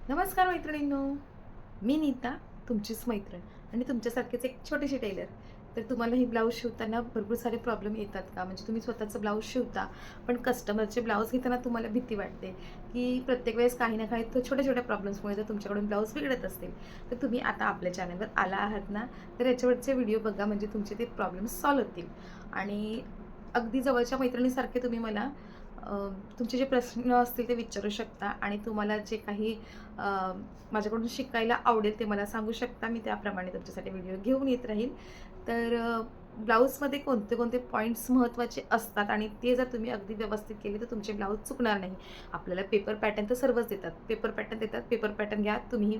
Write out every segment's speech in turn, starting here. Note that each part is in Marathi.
नमस्कार मैत्रिणींनो, मी नीता, तुमचीच मैत्रीण आणि तुमच्यासारखेच एक छोटीशी टेलर. तर तुम्हाला ही ब्लाऊज शिवताना भरपूर सारे प्रॉब्लेम येतात का? म्हणजे तुम्ही स्वतःचं ब्लाऊज शिवता, पण कस्टमरचे ब्लाऊज घेताना तुम्हाला भीती वाटते, की प्रत्येक वेळेस काही ना काही छोट्या-छोट्या प्रॉब्लेम्समुळे जर तुमच्याकडून ब्लाऊज बिघडत असतील, तर तुम्ही आता आपल्या चॅनलवर आला आहात ना, तर याच्यावरचे व्हिडिओ बघा म्हणजे तुमचे ते प्रॉब्लेम्स सॉल्व्ह होतील. आणि अगदी जवळच्या मैत्रिणीसारखे तुम्ही मला तुमचे जे प्रश्न असतील ते विचारू शकता आणि तुम्हाला जे काही माझ्याकडून शिकायला आवडेल ते मला सांगू शकता. मी त्याप्रमाणे तुमच्यासाठी व्हिडिओ घेऊन येत राहील. तर ब्लाऊजमध्ये कोणते कोणते पॉईंट्स महत्त्वाचे असतात आणि ते जर तुम्ही अगदी व्यवस्थित केले तर तुमचे ब्लाऊज चुकणार नाही. आपल्याला पेपर पॅटर्न तर सर्वच देतात. पेपर पॅटर्न देतात. पेपर पॅटर्न घ्या तुम्ही,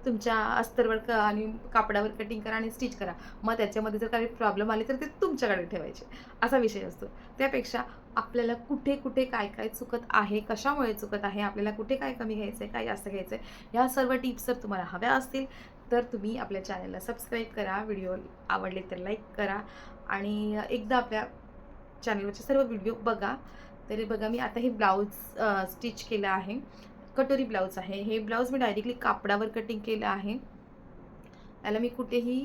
तुमच्या अस्तरवर आणि कापडावर कटिंग करा आणि स्टिच करा. मग त्याच्यामध्ये जर काही प्रॉब्लेम आले तर ते तुमच्याकडे ठेवायचे, असा विषय असतो. त्यापेक्षा आपल्याला कुठे कुठे काय काय चुकत आहे, कशामुळे चुकत आहे, आपल्याला कुठे काय कमी घ्यायचं आहे, काय जास्त घ्यायचं आहे, ह्या सर्व टिप्स जर तुम्हाला हव्या असतील तर तुम्ही आपल्या चॅनलला सबस्क्राईब करा, व्हिडिओ आवडले तर लाईक करा आणि एकदा आपल्या चॅनलवरचे सर्व व्हिडिओ बघा. तर बघा, मी आता हे ब्लाऊज स्टिच केलं आहे. कटोरी ब्लाऊज आहे. हे ब्लाऊज मी डायरेक्टली कापडावर कटिंग केलं आहे. याला मी कुठेही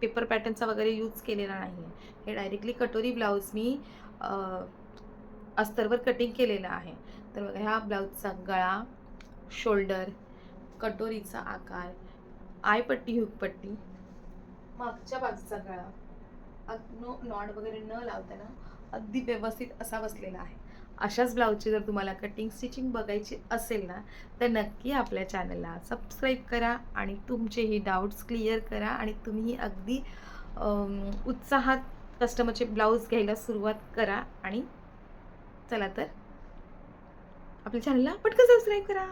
पेपर पॅटर्नचा वगैरे यूज केलेला नाही आहे. हे डायरेक्टली कटोरी ब्लाऊज मी अस्तरवर कटिंग केलेलं आहे. तर बघा, ह्या ब्लाऊजचा गळा, शोल्डर, कटोरीचा आकार, आयपट्टी, हुकपट्टी, मागच्या बाजूचा गळा, नॉड वगैरे न लावताना अगदी व्यवस्थित असा बसलेला आहे. अशाच ब्लाऊजची जर तुम्हाला कटिंग स्टिचिंग बघायची असेल ना, तर नक्की आपल्या चॅनलला सबस्क्राईब करा आणि तुमचेही डाउट्स क्लिअर करा आणि तुम्हीही अगदी उत्साहात कस्टमरचे ब्लाऊज घ्यायला सुरुवात करा. आणि चला तर आपल्या चॅनलला पटकन सबस्क्राईब करा.